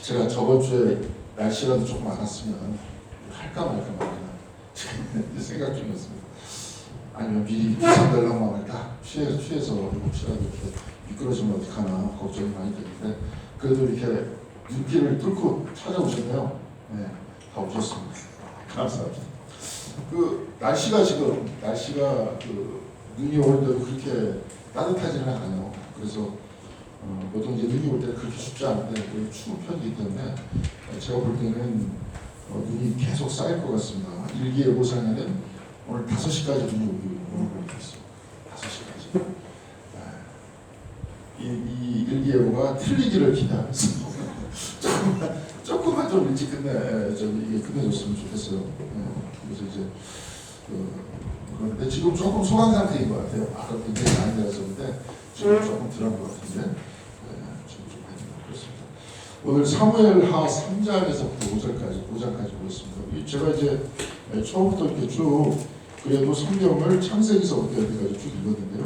제가 저번 주에 날씨라도 조금 알았으면 할까 말까 말이야 생각 중이었습니다. 아니면 미리 부산달랑 말할까 취해서 혹시라도 이렇게 미끄러지면 어떡하나 걱정이 많이 되는데 그래도 이렇게 눈길을 뚫고 찾아오셨네요. 네, 다 오셨습니다. 감사합니다. 그 날씨가 그 눈이 오는데도 그렇게 따뜻하지는 않아요. 그래서 보통 이제 눈이 올 때는 그렇게 춥지 않은데 추운 편이기 때문에 제가 볼 때는 눈이 계속 쌓일 것 같습니다. 일기예보상에는 오늘 5시까지 눈이 오는 걸로 있어요. 5시까지. 이 일기예보가 틀리기를 기대하면서 조금만 좀 일찍 이게 끝내줬으면 좋겠어요. 그래서 이제 그런데 지금 조금 소강 상태인 것 같아요. 아까 굉장히 많이 내렸었는데 지금 조금 덜한 것 같은데 지금 좀 많이 그렇습니다. 오늘 사무엘하 3장에서부터 5장까지 보겠습니다. 제가 이제 처음부터 이렇게 쭉 그래도 성경을 창세기서부터 여기까지 쭉 읽었는데요.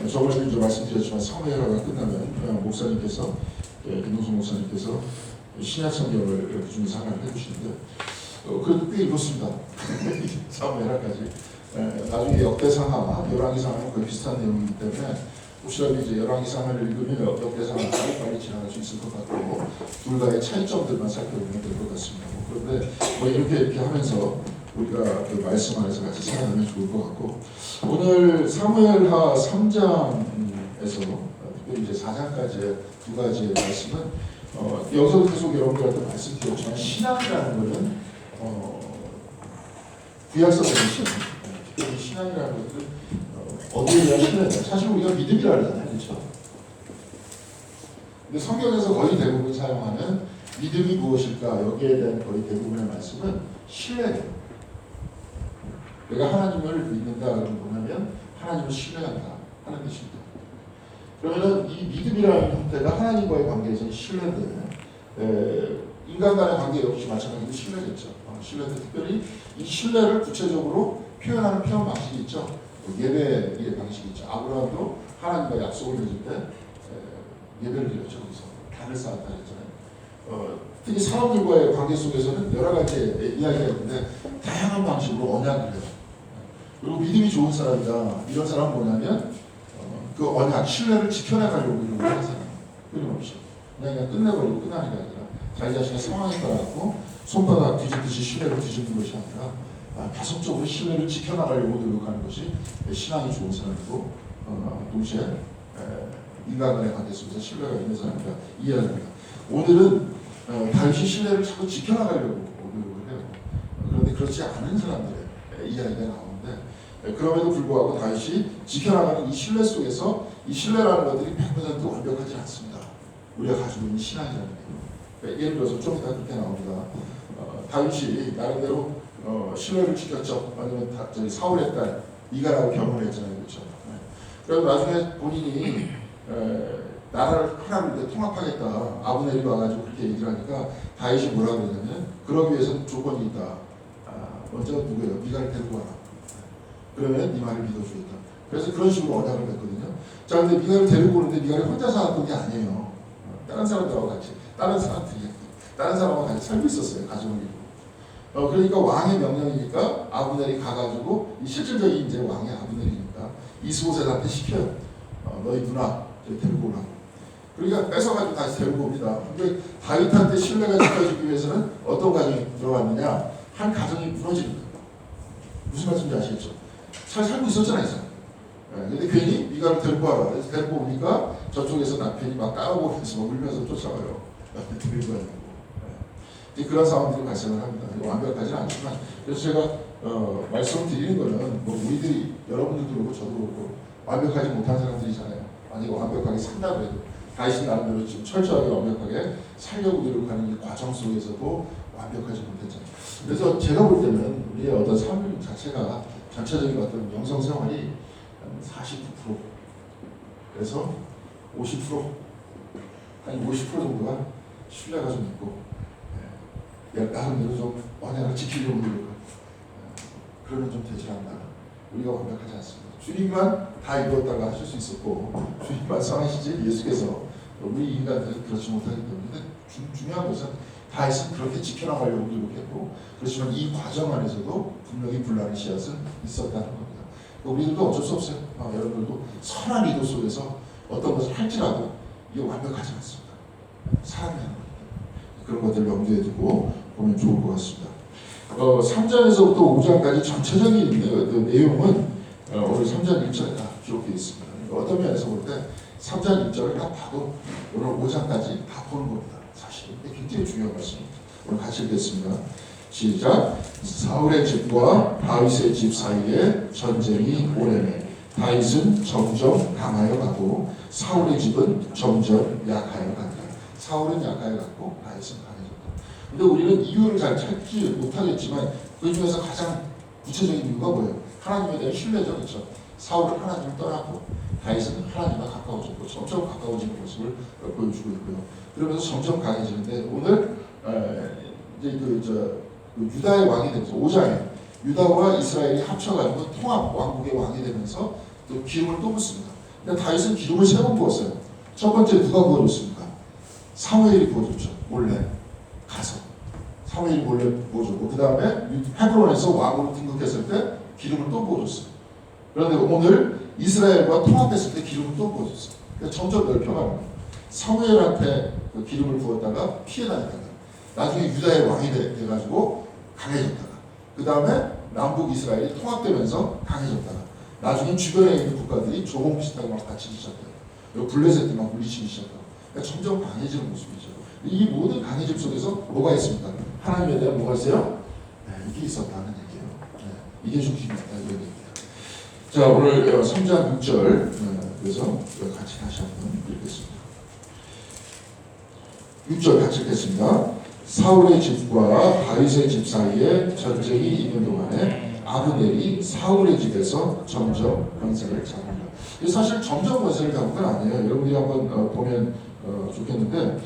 저번에도 이제 말씀드렸지만 사무엘하가 끝나면 목사님께서 김동수 목사님께서 신약 성경을 그 중에서 하나를 해주시는데 그래도 꽤 읽었습니다. 사무엘하까지. 나중에 역대상하, 열왕기상하는 거의 비슷한 내용이기 때문에 혹시라도 이제 열왕기상하를 읽으면 역대상하를 빨리 지나갈 수 있을 것 같고 둘 다의 차이점들만 살펴보면 될 것 같습니다. 그런데 뭐 이렇게 하면서 우리가 그 말씀 안에서 같이 살아가면 좋을 것 같고 오늘 사무엘하 3장에서 특별히 이제 4장까지의 두 가지의 말씀은 여기서도 계속 여러분들한테 말씀드렸지만 신앙이라는 것은 구약성의 신앙, 특별히 신앙이라는 것은 어디에 대한 신앙이냐 사실 우리가 믿음이라 그러잖아요, 그렇죠? 근데 성경에서 거의 대부분 사용하는 믿음이 무엇일까 여기에 대한 거의 대부분의 말씀은 신뢰예요. 내가 하나님을 믿는다라는 뭐냐면 하나님을 신뢰한다 하는 뜻입니다. 그러면 이 믿음이라는 형태가 하나님과의 관계에서는 신뢰인데 인간 간의 관계 역시 마찬가지로 신뢰겠죠. 신뢰인데 특별히 이 신뢰를 구체적으로 표현하는 표현 방식이 있죠. 예배의 방식이 있죠. 아브라함도 하나님과 약속을 맺을 때 예배를 드렸죠. 거기서 단을 쌓았다 그랬잖아요. 특히 사람들과의 관계 속에서는 여러 가지 이야기가 있는데 다양한 방식으로 언약을 해요. 그리고 믿음이 좋은 사람이다. 이런 사람은 뭐냐면 그 언약, 신뢰를 지켜나가려고 이러고 하는 사람. 끊임없이. 그냥 끝내버리고 끝나는 게 아니라 자기 자신의 상황에 따라서 손바닥 뒤집듯이 신뢰를 뒤집는 것이 아니라 계속적으로 신뢰를 지켜나가려고 노력하는 것이 신앙이 좋은 사람이고 동시에 인간 간의 관계 속에서 신뢰가 있는 사람이다. 이해합니다. 오늘은 다윗이 신뢰를 자꾸 지켜나가려고 노력을 해요. 그런데 그렇지 않은 사람들의 이야기가 나오는데 그럼에도 불구하고 다윗이 지켜나가는 이 신뢰 속에서 이 신뢰라는 것들이 100% 완벽하지 않습니다. 우리가 가지고 있는 신앙이라는 게. 예를 들어서 좀 이따 그렇게 나옵니다. 다윗이 나름대로 신뢰를 지켰죠. 아니면 사울의 딸 미가라고 결혼을 했잖아요. 그렇죠? 그래서 나중에 본인이 나라를 하나를 통합하겠다. 아브넬이 와가지고 그렇게 얘기를 하니까 다윗이 뭐라고 그러냐면 그러기 위해서는 조건이 있다. 먼저 누구예요? 미가를 데리고 와라. 그러면 네 말을 믿어주겠다. 그래서 그런 식으로 언약을 맺거든요. 자, 근데 미가를 데리고 오는데 미가를 혼자 살았던 게 아니에요. 다른 사람들하고 같이, 다른 사람하고 같이 살고 있었어요. 가정을 이루고. 그러니까 왕의 명령이니까 아브넬이 가가지고 이 실질적인 이제 왕의 아브넬이니까 이스보셋한테 시켜요. 너희 누나 데리고 오라고. 그러니까 뺏어가지고 다시 데리고 옵니다. 근데 다윗한테 신뢰가 지켜지기 위해서는 어떤 과정이 들어갔느냐? 한 가정이 무너지는 거예요. 무슨 말씀인지 아시겠죠? 잘 살고 있었잖아요. 근데 괜히 미가를 데리고 와라. 그래서 데리고 오니까 저쪽에서 남편이 막 따라오면서 울면서 쫓아와요. 데리고 와야 되고. 그런 상황들이 발생을 합니다. 완벽하지는 않지만 그래서 제가 말씀드리는 거는 뭐 우리들이 여러분들도 그렇고 저도 그렇고 완벽하지 못한 사람들이잖아요. 아니 완벽하게 산다고 해도 다윗이 나름대로 지금 철저하게 완벽하게 살려고 노력하는 이 과정 속에서도 완벽하지 못했잖아요. 그래서 제가 볼 때는 우리의 어떤 삶 자체가 전체적인 어떤 영성 생활이 49%에서 50% 한 50% 정도가 신뢰가 좀 있고 나름대로 좀 언약을 지키려고 노력하고 그러면 좀 되지 않나. 우리가 완벽하지 않습니다. 주님만 다 이루었다고 하실 수 있었고 주님만 성하시지 예수께서 우리 인간들은 그렇지 못하기 때문에 중요한 것은 다윗은 그렇게 지켜나가려고 노력했고, 그렇지만 이 과정 안에서도 분명히 분란의 씨앗은 있었다는 겁니다. 우리들도 어쩔 수 없어요. 여러분들도 선한 의도 속에서 어떤 것을 할지라도 이게 완벽하지 않습니다. 사람이 하는 겁니다. 그런 것들을 염두에 두고 보면 좋을 것 같습니다. 3장에서부터 5장까지 전체적인 내용은 오늘 3장 1절에 다 기록되어 있습니다. 어떤 면에서 볼 때 3장 1절을 딱 봐도 오늘 5장까지 다 보는 겁니다. 사실 굉장히 중요한 말씀입니다. 오늘 같이 읽겠습니다. 시작. 사울의 집과 다윗의 집 사이에 전쟁이 오래매 다윗은 점점 강하여 가고 사울의 집은 점점 약하여 간다. 사울은 약하여 갔고 다윗은 강해졌다. 근데 우리는 이유를 잘 찾지 못하겠지만 그 중에서 가장 구체적인 이유가 뭐예요? 하나님에 대한 신뢰죠. 그렇죠? 사울은 하나님을 떠났고 다윗은 하나님과 가까워졌고 점점 가까워지는 모습을 보여주고 있고요. 그러면서 점점 강해지는데 오늘 이제 그 유다의 왕이 되면서 5장에 유다와 이스라엘이 합쳐가지고 통합 왕국의 왕이 되면서 또 기름을 또 붓습니다. 근데 다윗은 기름을 3번 부었어요. 첫 번째 누가 부어줬습니까? 사무엘이 부어줬죠. 몰래 가서 사무엘이 몰래 부어줬고 그 다음에 헤브론에서 왕으로 등극했을 때 기름을 또 부어줬어요. 그런데 오늘 이스라엘과 통합했을 때 기름을 또 부어줬어요. 그러니까 점점 넓혀가는 거예요. 사무엘한테 그 기름을 부었다가 피해 다녔다가 나중에 유다의 왕이 돼가지고 강해졌다가 그 다음에 남북 이스라엘이 통합되면서 강해졌다가 나중에 주변에 있는 국가들이 조공 비슷하게 막 다치기 시작해요. 블레셋도 막 물리치기 시작하고 그러니까 점점 강해지는 모습이죠. 이 모든 강해짐 속에서 뭐가 있습니까? 하나님에 대한 뭐가 있어요? 이게 있었다는 얘기예요. 이게 중심이었다 이런 얘기예요. 자 오늘 3장 6절 그래서 같이 다시 한번 읽겠습니다. 6절 같이 읽겠습니다. 사울의 집과 다윗의 집 사이에 전쟁이 있는 동안에 아브넬이 사울의 집에서 점점 권세를 잡는다. 사실 점점 권세를 잡은 건 아니에요. 여러분이 한번 보면 좋겠는데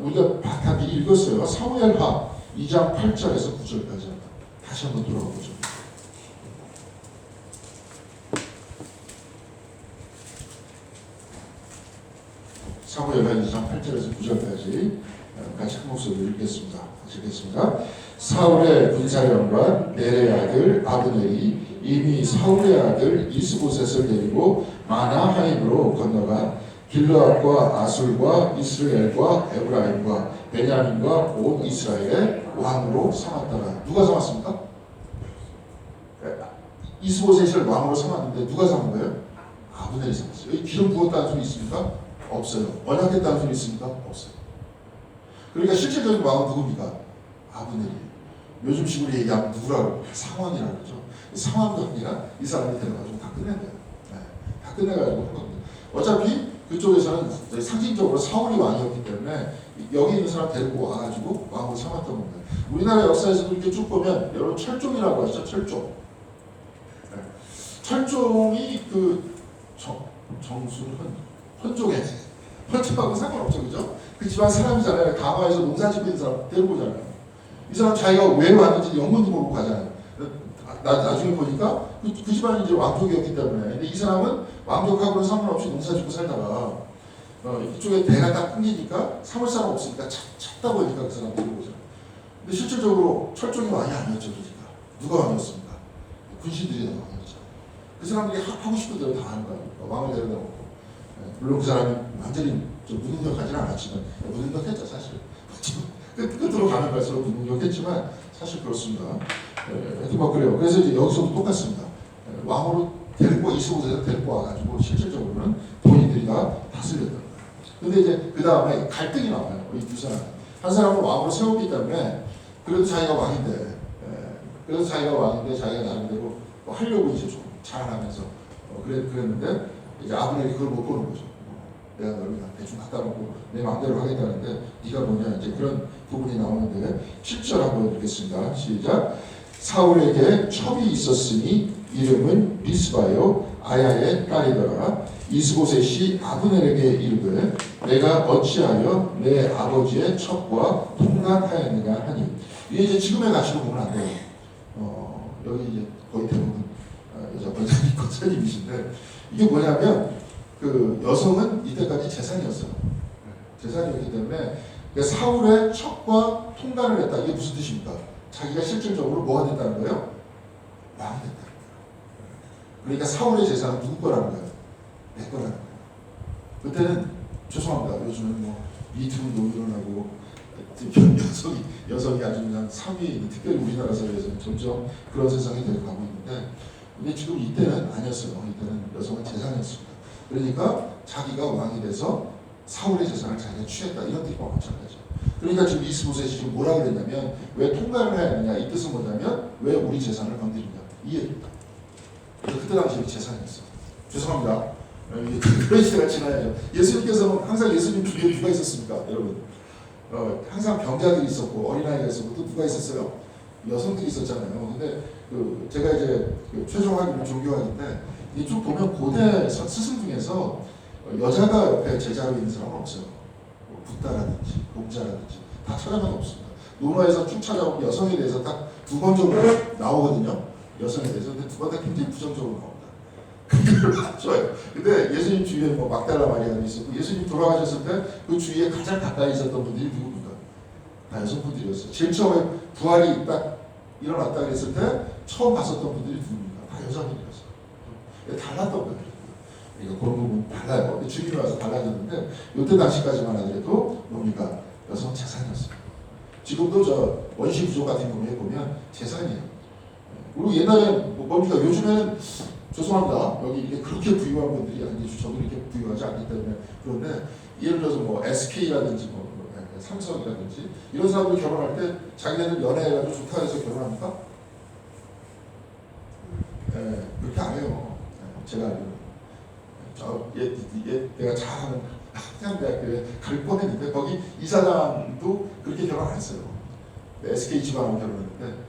우리가 다 미리 읽었어요. 사무엘하 2장 8절에서 9절까지 다시 한번 돌아가 보죠. 사무엘하 2장 8절에서 9절까지 같이 한 목소리로 읽겠습니다. 같이 읽겠습니다. 사울의 군사령관 넬의 아들 아브넬이 이미 사울의 아들 이스보셋을 데리고 마나하임으로 건너가 길르앗과 아술과 이스라엘과 에브라임과 베냐민과 온 이스라엘의 왕으로 삼았다가 누가 삼았습니까? 이스보셋을 왕으로 삼았는데 누가 삼은 거예요? 아브넬이 삼았어요. 여기 기름 부었다는 소리 있습니까? 없어요. 언약했다는 소리 있습니까? 없어요. 그러니까 실질적인 왕은 누굽니까? 아브넬이에요. 요즘식으로 얘기하면 누구라고? 상황이라고 그러죠. 상황도 아니라 이 사람이 데려가지고 다 끝낸 거예요. 다 끝내가지고 한 겁니다. 어차피 그쪽에서는 상징적으로 사울이 왕이었기 때문에 여기 있는 사람 데리고 와가지고 왕으로 삼았던 겁니다. 우리나라 역사에서도 이렇게 쭉 보면 여러분 철종이라고 하시죠. 철종. 철종이 그 정순훈 헌종에 헌종하고 상관없죠. 그죠? 그렇지만 사람이잖아요. 강화에서 농사 짓는 사람 데리고 오잖아요. 이 사람 자기가 왜 왔는지 영문도 모르고 가잖아요. 나중에 보니까 그 집안이 이제 왕족이었기 때문에. 근데 이 사람은 왕족하고는 상관없이 농사 짓고 살다가 이쪽에 대가 딱 끊기니까 삼을 사람 없으니까 찾다 보니까 그 사람 데리고 오잖아요. 근데 실질적으로 철종이 왕이 아니었죠. 그러니까 누가 왕이었습니까? 군신들이 왕이었죠. 그 사람들이 하고 싶은 대로 다 하는 거예요. 왕을 데려다 놓고. 물론 그 사람이 완전히 좀 무능력하지는 않았지만 무능력했죠 사실. 끝으로 가면 갈수록 무능력했지만 사실 그렇습니다. 하여튼 뭐 그래요. 그래서 이제 여기서도 똑같습니다. 왕으로 데리고 이스보셋을 데리고 와가지고 실질적으로는 본인들이 다 다스렸던 거예요. 근데 이제 그 다음에 갈등이 나와요. 이 두 사람. 한 사람은 왕으로 세웠기 때문에 그래도 자기가 왕인데, 자기가 나름대로 뭐 하려고 이제 좀 자랑하면서 그랬는데 이제 아브넬이 그걸 못 보는 거죠. 내가 너를 대충 갖다 놓고 내 마음대로 하겠다는데 네가 뭐냐 이제 그런 부분이 나오는데 7절 한번 읽겠습니다. 시작. 사울에게 첩이 있었으니 이름은 리스바요 아야의 딸이더라. 이스보셋이 아브넬에게 이르되 내가 어찌하여 내 아버지의 첩과 통관하였느냐 하니 이게 이제 지금의 가치로 보면 안 돼요. 여기 이제 거의 대부분 여자 권사님 권사님이신데 이게 뭐냐면 그 여성은 이때까지 재산이었어요. 재산이었기 때문에 그러니까 사울의 척과 통관을 했다. 이게 무슨 뜻입니까? 자기가 실질적으로 뭐가 됐다는 거예요? 왕이 됐다는 거예요. 그러니까 사울의 재산은 누구 거라는 거예요? 내 거라는 거예요. 그때는 죄송합니다. 요즘은 뭐 미투도 일어나고 여성이 아주 그냥 3위에 있는, 특별히 우리나라 사회에서는 점점 그런 세상이 되어가고 있는데, 근데 지금 이때는 아니었어요. 이때는 여성은 재산이었습니다. 그러니까 자기가 왕이 돼서 사울의 재산을 자기가 취했다, 이런 뜻과 마찬가지죠. 그러니까 지금 이스보셋이 지금 뭐라 그랬냐면, 왜 통관을 해야 되냐, 이 뜻은 뭐냐면 왜 우리 재산을 건드리냐, 이 얘기입니다. 그래서 그때 당시에 재산이었어요. 죄송합니다. 그런 시대가 지나야죠. 예수님께서는 항상 예수님 주위에 누가 있었습니까, 여러분? 항상 병자들이 있었고 어린아이가 있었고 또 누가 있었어요? 여성들이 있었잖아요. 근데 제가 이제 최종학위는 종교학인데 쭉 보면 고대 스승 중에서 여자가 옆에 제자로 있는 사람은 없어요. 뭐 붓다라든지 공자라든지 다 찾아봐도 없습니다. 논어에서 쭉 찾아보면 여성에 대해서 딱 두 번 정도 나오거든요. 여성에 대해서. 근데 두 번 다 굉장히 부정적으로 나옵니다. 별로 안 좋아요. 근데 예수님 주위에 뭐 막달라 마리아도 있었고, 예수님 돌아가셨을 때 그 주위에 가장 가까이 있었던 분들이 누굽니까? 다 여성분들이었어요. 제일 처음에 부활이 딱 일어났다 그랬을 때 처음 봤었던 분들이 누굽니까? 다 여성분들이었어요. 달랐던 거예요. 그러니까 그런 부분 달라요. 주님이 와서 달라졌는데, 이때 당시까지만 하더라도 뭡니까? 여성 재산이었어요. 지금도 저 원시 부족 같은 경우에 보면 재산이에요. 그리고 옛날에 뭡니까? 요즘에는 죄송합니다. 여기 이렇게 그렇게 부유한 분들이 아니지, 저도 이렇게 부유하지 않기 때문에. 그런데 예를 들어서 뭐 SK라든지 뭐 삼성이라든지 이런 사람들 결혼할 때 자기네들 연애해가지고 좋다 해서 결혼합니까? 네, 그렇게 안 해요. 제가 내가 잘하는 한양대학교에 갈 뻔했는데 거기 이사장도 그렇게 결혼 안 했어요. SK 지방하고 결혼했는데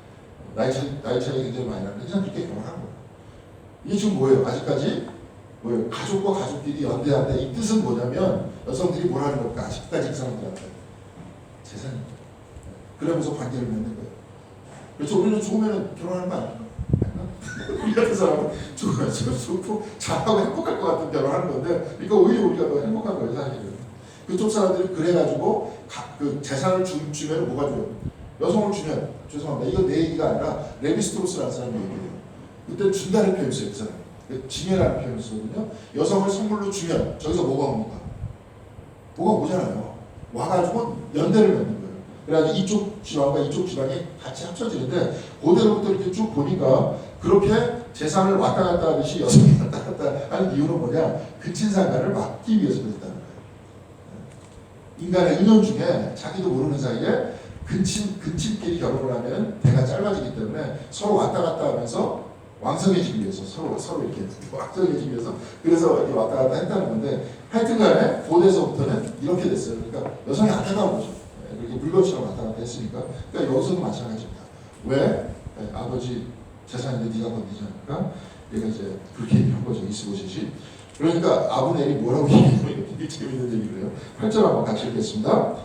나이 차이 굉장히 많이 나는데 그냥 그렇게 결혼한 거예요. 이게 지금 뭐예요? 아직까지 뭐예요? 가족과 가족끼리 연대한다. 이 뜻은 뭐냐면 여성들이 뭐라는 겁니까? 아직까지 그 사람들한테 재산입니다. 그러면서 관계를 맺는 거예요. 그렇죠? 우리는 죽으면 결혼하는 거 아닙니까? 우리 같은 사람은 죽으면 좋고 잘하고 행복할 것 같은 결혼하는 건데, 그러니까 오히려 우리가 더 행복한 거예요, 사실은. 그쪽 사람들이 그래가지고 그 재산을 주면 뭐가 줘요? 여성을 주면, 죄송합니다. 이거 내 얘기가 아니라 레비스트로스라는 사람이 얘기해요. 그때 준다는 표현을 써요, 그 사람. 징해라는 표현을 쓰거든요. 여성을 선물로 주면 저기서 뭐가 옵니까? 뭐가 오잖아요. 와가지고 연대를 맺는 거예요. 그래가지고 이쪽 지방과 이쪽 지방이 같이 합쳐지는데, 고대로부터 이렇게 쭉 보니까 그렇게 재산을 왔다 갔다 하듯이 여성이 왔다 갔다 하는 이유는 뭐냐? 근친상간을 막기 위해서 그랬다는 거예요. 인간의 인연 중에 자기도 모르는 사이에 근친끼리 결혼을 하면 대가 짧아지기 때문에 서로 왔다 갔다 하면서 왕성해지기 위해서, 서로 이렇게 왕성해지기 위해서 그래서 이렇게 왔다 갔다 했다는 건데, 하여튼간에 고대에서부터는 이렇게 됐어요. 그러니까 여성이 안타까운 거죠. 이렇게 물건처럼 왔다 갔다 했으니까. 그러니까 여기서도 마찬가지입니다. 왜? 아버지 재산인데 네가 건드리지 않을까? 얘가 이제 그렇게 얘기한 거죠, 이스보셋이. 그러니까 아브넬이 뭐라고 얘기해요? 되게 재밌는 얘기를 해요. 8절 한번 같이 읽겠습니다.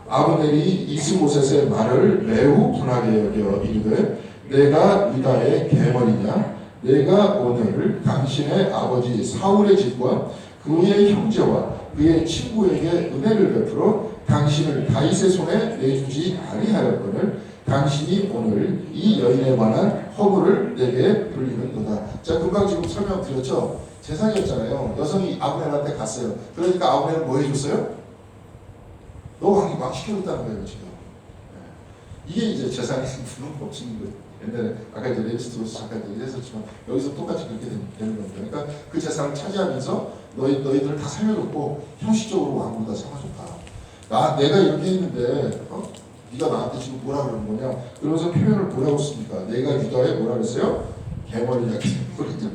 아브넬이 이스보셋의 말을 매우 분하게 여겨 이르되, 내가 유다의 계머리냐? 내가 오늘 당신의 아버지 사울의 집과 그의 형제와 그의 친구에게 은혜를 베풀어 당신을 다윗의 손에 내주지 아니하였거늘 당신이 오늘 이 여인에 관한 허물을 내게 돌리는도다. 자, 금방 지금 설명드렸죠? 재산이었잖아요. 여성이 아브넬한테 갔어요. 그러니까 아브넬은 뭐 해줬어요? 너 왕 시켜줬다는 거예요, 지금. 이게 이제 재산이 부는 법칙인 거예요. 옛날에 아까 이제 레비스트로스 잠깐 얘기했었지만 여기서 똑같이 그렇게 되는 겁니다. 그러니까 그 재산을 차지하면서 너희들을 다 살려줬고 형식적으로 왕으로 다 삼아줬다. 내가 이렇게 했는데 네가 나한테 지금 뭐라 그러는 거냐? 그러면서 표현을 뭐라고 씁니까? 내가 유다에 뭐라 그랬어요? 개머리냐, 개머리냐.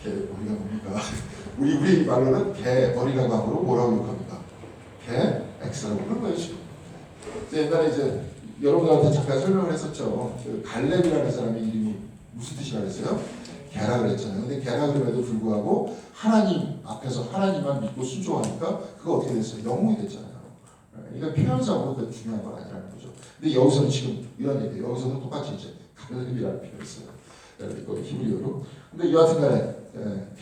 개머리가 뭡니까? 우리 말로는 개머리라고 함으로 뭐라고 욕합니까? X라고 그런 거예요, 지금. 옛날에 이제 여러분들한테 잠깐 설명을 했었죠. 그 갈렙이라는 사람의 이름이 무슨 뜻이라 그랬어요? 개라 그랬잖아요. 근데 개라 그럼에도 불구하고 하나님 앞에서 하나님만 믿고 순종하니까 그거 어떻게 됐어요? 영웅이 됐잖아요. 그러니까 표현상으로 그 중요한 건 아니라는 거죠. 근데 여기서는 지금 이런 얘기예요. 여기서는 똑같이 이제 갈렙이라는 표현을 써요. 그 히브리어로. 근데 여하튼간에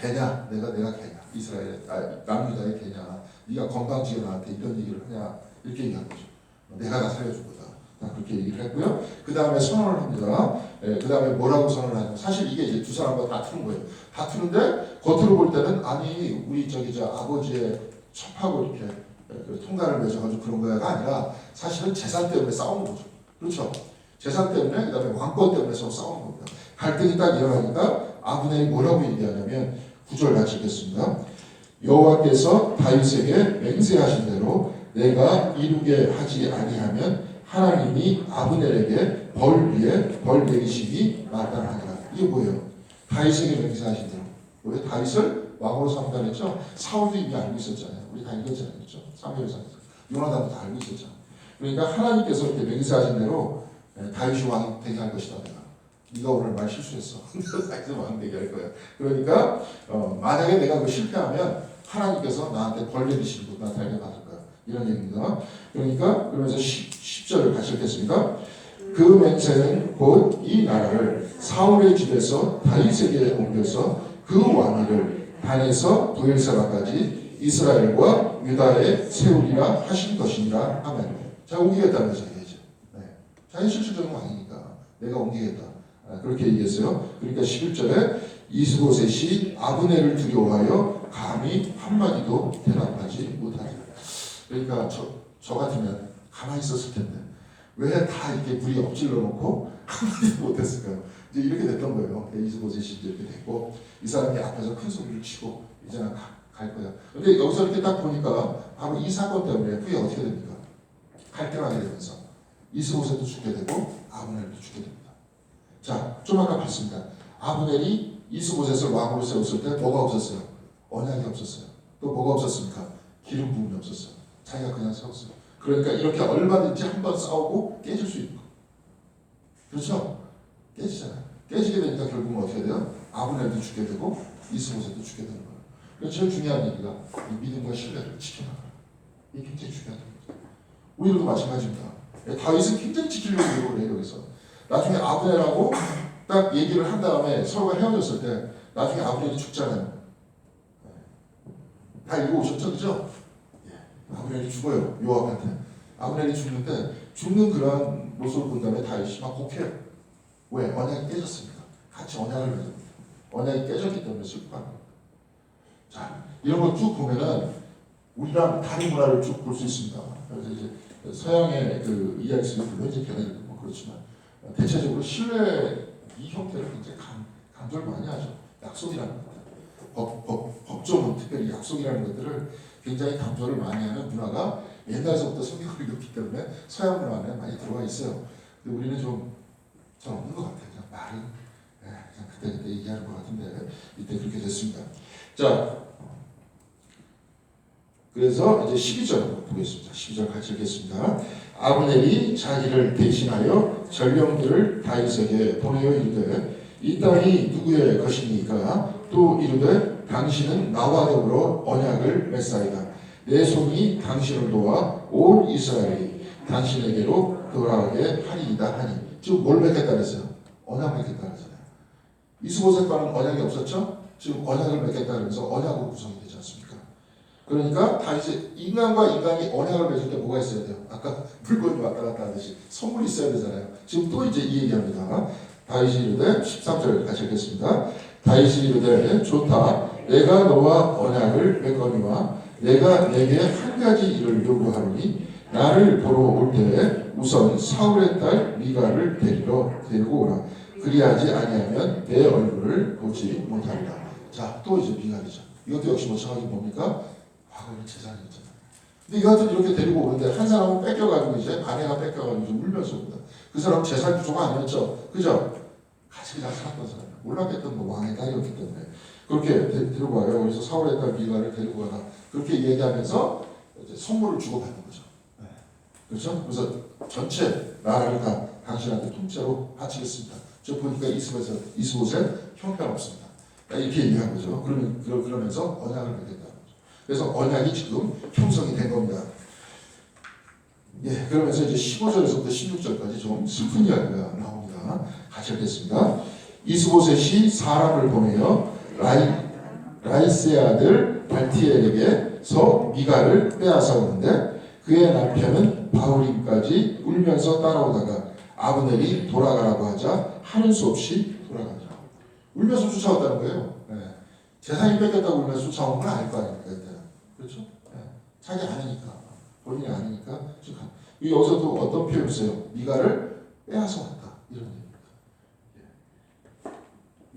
개냐? 내가 개냐? 이스라엘 남유다의 개냐? 네가 건방지게 나한테 이런 얘기를 하냐? 이렇게 얘기한 거죠. 내가 다 살려줄 거다. 그렇게 얘기를 했고요. 그 다음에 선언을 합니다. 그 다음에 뭐라고 선언을 하냐. 사실 이게 이제 두 사람과 다투는 거예요. 다투는데 겉으로 볼 때는 아니 우리 저 아버지의 첩하고 이렇게 통관을 맺어가지고 그런 거야가 아니라 사실은 재산 때문에 싸우는 거죠. 그렇죠. 재산 때문에 그다음에 왕권 때문에 서로 싸우는 겁니다. 갈등이 딱 일어나니까 아브넬이 뭐라고 얘기하냐면 9절 같이 읽겠습니다. 여호와께서 다윗에게 맹세하신 대로 내가 이루게 하지 아니하면 하나님이 아브넬에게 벌 위에 벌 내리심이 마땅하니라. 이게 뭐예요? 다윗에게 맹세하신 대로. 왜 다윗을 왕으로 삼다 했죠? 사울도 이미 알고 있었잖아요. 우리 다 읽었잖아요. 그렇죠? 사무엘상에서 요나단도 다 알고 있었잖아요. 그러니까 하나님께서 이렇게 맹세하신 대로 다윗이 왕이 되게 할 것이다. 네가 오늘 말 실수했어. 다윗은 왕 되게 할 거야. 그러니까 만약에 내가 그 실패하면 하나님께서 나한테 벌 내리시고 나타나게 받을 거야. 이런 얘기입니다. 그러니까 그러면서 10절을 같이 읽겠습니다. 그 맹세는 곧 이 나라를 사울의 집에서 다윗에게 옮겨서 그 왕위를 단에서 브엘세바까지 이스라엘과 유다에 세우리라 하신 것이니라. 아멘. 자, 옮기겠다는 거죠. 네. 자기 실질적인 왕이니까 내가 옮기겠다. 그렇게 얘기했어요. 그러니까 11절에 이스보셋이 아브넬을 두려워하여 감히 한마디도 대답하지 못하리라. 그러니까 저 같으면 가만히 있었을 텐데 왜 다 이렇게 물이 엎질러 놓고 한마디도 못했을까요? 이제 이렇게 됐던 거예요. 이스보셋이 이렇게 됐고 이 사람이 앞에서 큰 소리를 치고 이제는 갈 거야. 근데 여기서 이렇게 딱 보니까 바로 이 사건 때문에 그게 어떻게 됩니까? 갈등하게 되면서 이스보셋도 죽게 되고 아브넬도 죽게 됩니다. 자, 좀 아까 봤습니다. 아브넬이 이스보셋을 왕으로 세웠을 때 뭐가 없었어요? 언약이 없었어요. 또 뭐가 없었습니까? 기름 부음이 없었어요. 자기가 그냥 세웠어요. 그러니까 이렇게 얼마든지 한번 싸우고 깨질 수 있고, 그렇죠? 깨지잖아요. 깨지게 되니까 결국은 어떻게 돼요? 아브넬도 죽게 되고 이스보셋도 죽게 되는 거예요. 그래서 제일 중요한 얘기가 이 믿음과 신뢰를 지켜나가는 거예요. 이게 굉장히 중요한 겁니다. 우리도 마찬가지입니다. 다윗은 굉장히 지키려고 노력을 해요. 여기서 나중에 아브넬하고 딱 얘기를 한 다음에 서로가 헤어졌을 때 나중에 아브넬이 죽잖아요. 다 읽어오셨죠? 그죠? 아브넬이 죽어요. 요압한테. 아브넬이 죽는데 죽는 그러한 모습을 본 다음에 다윗이 막 곡해요. 왜? 언약이 깨졌습니다. 같이 언약을 맺었습니다. 언약이 깨졌기 때문에 슬퍼하는 겁니다. 자, 이런 거 쭉 보면은 우리랑 다른 문화를 쭉 볼 수 있습니다. 그래서 이제 서양의 그 이야기 속에 물론 이제 변해있고 뭐 그렇지만 대체적으로 신뢰 이 형태를 굉장히 강조를 많이 하죠. 약속이라는 것들. 법조문 특별히 약속이라는 것들을 굉장히 강조를 많이 하는 문화가 옛날서부터 성경을 읽었기 때문에 서양 문화 안에 많이 들어와 있어요. 근데 우리는 좀 잘 없는 것 같아요. 그냥 말은 그냥 그때 얘기하는 것 같은데 이때 그렇게 됐습니다. 자, 그래서 이제 12절 보겠습니다. 12절 같이 읽겠습니다. 아브넬이 자기를 대신하여 전령들을 다윗에게 보내어 이르되 이 땅이 누구의 것이니까 또 이르되 당신은 나와 더불어 언약을 맺사이다. 내 손이 당신을 도와 온 이스라엘이 당신에게로 돌아가게 하리이다 하니. 지금 뭘 맺겠다 그랬어요? 언약 맺겠다 그랬잖아요. 이스보셋과는 언약이 없었죠? 지금 언약을 맺겠다 그러면서 언약으로 구성이 되지 않습니까? 그러니까 다윗이 인간과 인간이 언약을 맺을 때 뭐가 있어야 돼요? 아까 물건이 왔다 갔다 하듯이 선물이 있어야 되잖아요. 지금 또 이제 이 얘기합니다. 다윗이 이르되 13절 같이 읽겠습니다. 다윗이 이르되 좋다. 내가 너와 언약을 맺거니와 내가 내게 한 가지 일을 요구하노니 나를 보러 올 때에 우선 사울의 딸 미가를 데리고 오라. 그리하지 아니하면 내 얼굴을 보지 못하리라. 자, 또 이제 미갈이죠. 이것도 역시 마찬가지 뭡니까? 과거의 재산이었잖아요. 근데 이것들 이렇게 데리고 오는데 한 사람은 뺏겨가지고 이제 아내가 뺏겨가지고 좀 울면서 옵니다. 그 사람은 재산 부조가 아니었죠. 그죠? 같이 그냥 살았던 사람. 몰랐겠던 뭐 왕의 딸이었기 때문에 그렇게 데리고 와요. 그래서 사울의 딸 미가를 데리고 와라. 그렇게 얘기하면서 이제 선물을 주고받는 거죠. 네. 그렇죠? 그래서 전체 나라를 다 당신한테 통째로 바치겠습니다. 저 보니까 이스보셋 형편없습니다. 이렇게 얘기한 거죠. 그러면서 언약을 맺겠다는 거죠. 그래서 언약이 지금 형성이 된 겁니다. 예, 그러면서 이제 15절에서부터 16절까지 좀 슬픈 이야기가 나옵니다. 같이 읽겠습니다. 이스보셋이 사람을 보내어 라이스의 아들 발티엘에게서 미가를 빼앗아 오는데 그의 남편은 바울임까지 울면서 따라오다가 아브넬이 돌아가라고 하자 하는 수 없이 돌아가죠. 울면서 쫓아왔다는 거예요. 네. 재산이 뺏겼다고 울면서 쫓아온 건 아닐 거 아닙니까? 그렇죠? 네. 자기 아니니까, 본인이 아니니까. 여기서도 어떤 표현을 써요? 미가를 빼앗아 왔다, 이런 얘기입니다.